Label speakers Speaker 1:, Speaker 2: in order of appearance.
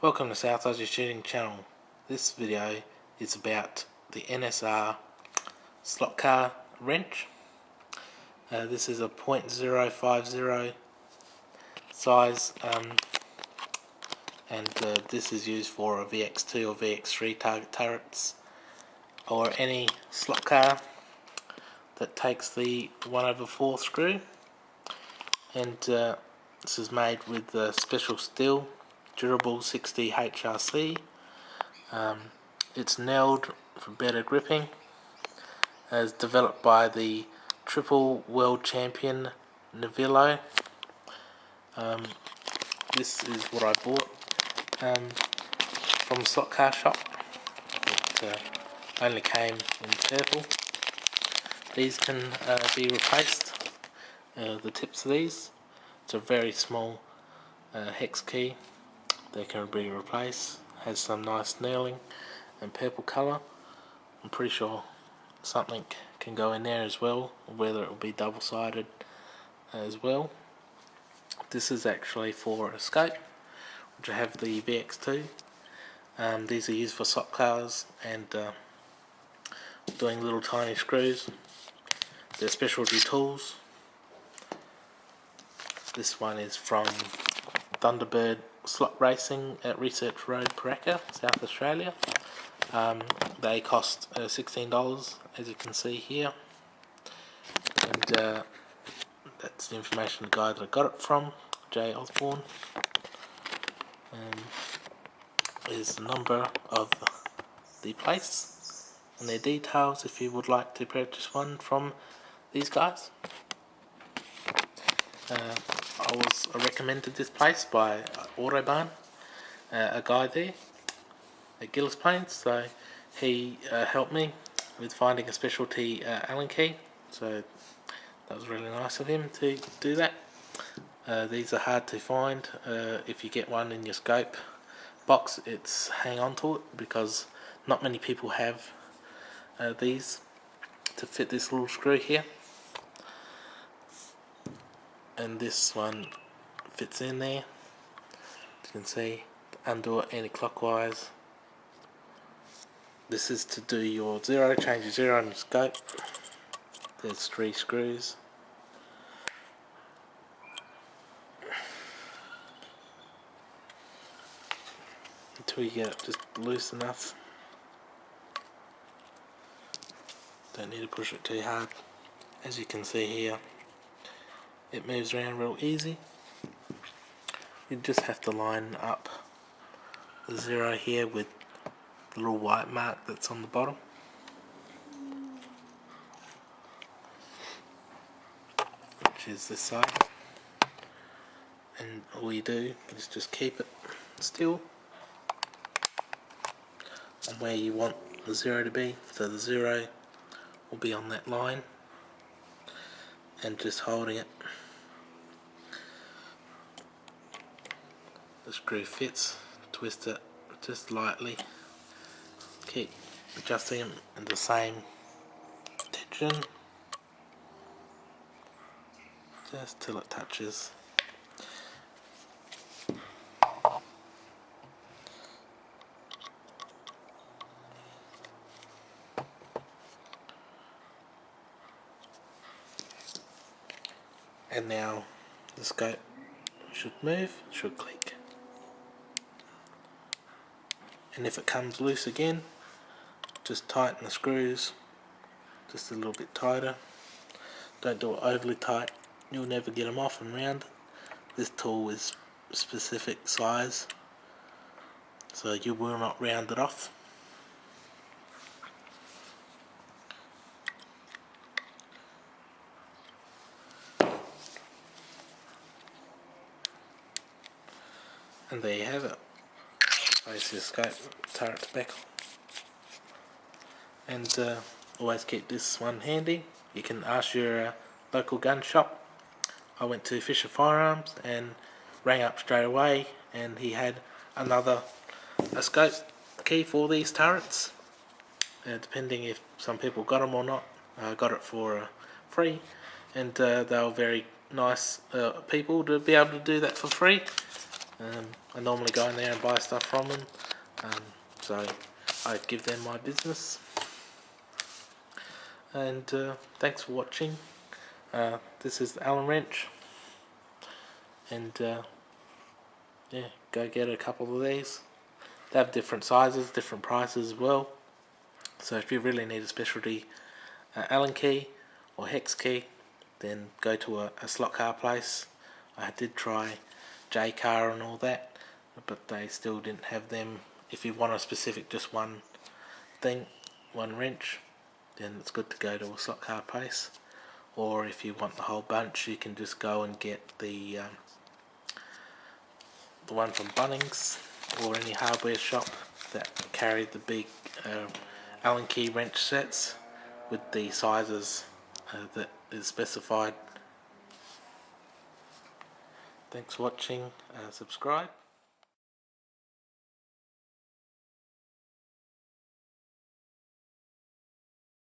Speaker 1: Welcome to South Aussie Shooting Channel. This video is about the NSA slot car wrench. This is a .050 size and this is used for a VX2 or VX3 target turrets or any slot car that takes the 1/4 screw, and this is made with special steel, durable 60 HRC. It's nailed for better gripping. As developed by the triple world champion Novillo. This is what I bought from a slot car shop. It only came in purple. These can be replaced. The tips of these, it's a very small hex key. They can be replaced. Has some nice nailing and purple colour. I'm pretty sure something can go in there as well, whether it will be double sided as well. This is actually for a scope, which I have the VX2. These are used for slot cars and doing little tiny screws. They're specialty tools. This one is from Thunderbird Slot Racing at Research Road, Paraka, South Australia. They cost $16, as you can see here, and that's the information the guy that I got it from, J. Osborne. Is the number of the place and their details if you would like to purchase one from these guys. I was recommended this place by Autobahn, a guy there at Gillis Plains, so he helped me with finding a specialty Allen key, so that was really nice of him to do that. These are hard to find. If you get one in your scope box, it's hang on to it because not many people have these to fit this little screw here, and this one fits in there. You can see, undo it anti-clockwise. This is to do your zero, change your zero on your scope. There's 3 screws. Until you get it just loose enough. Don't need to push it too hard. As you can see here, it moves around real easy. You just have to line up the zero here with the little white mark that's on the bottom. Which is this side. And all you do is just keep it still on where you want the zero to be. So the zero will be on that line. And just holding it. The screw fits, twist it just lightly, keep adjusting them in the same tension just till it touches. And now the scope should move, should click. And if it comes loose again, just tighten the screws just a little bit tighter. Don't do it overly tight, you'll never get them off and round. This tool is specific size, so you will not round it off. And there you have it. Place your scope turret back on. And always keep this one handy. You can ask your local gun shop. I went to Fisher Firearms and rang up straight away, and he had a scope key for these turrets. Depending if some people got them or not. I got it for free, and they were very nice people to be able to do that for free. I normally go in there and buy stuff from them, so I give them my business. And thanks for watching. This is the Allen wrench, and yeah, go get a couple of these. They have different sizes, different prices as well. So if you really need a specialty Allen key or hex key, then go to a slot car place. I did try J car and all that, but they still didn't have them. If you want a specific just one thing, one wrench, then it's good to go to a slot car place. Or if you want the whole bunch, you can just go and get the one from Bunnings or any hardware shop that carry the big Allen key wrench sets with the sizes that is specified. Thanks for watching. Subscribe.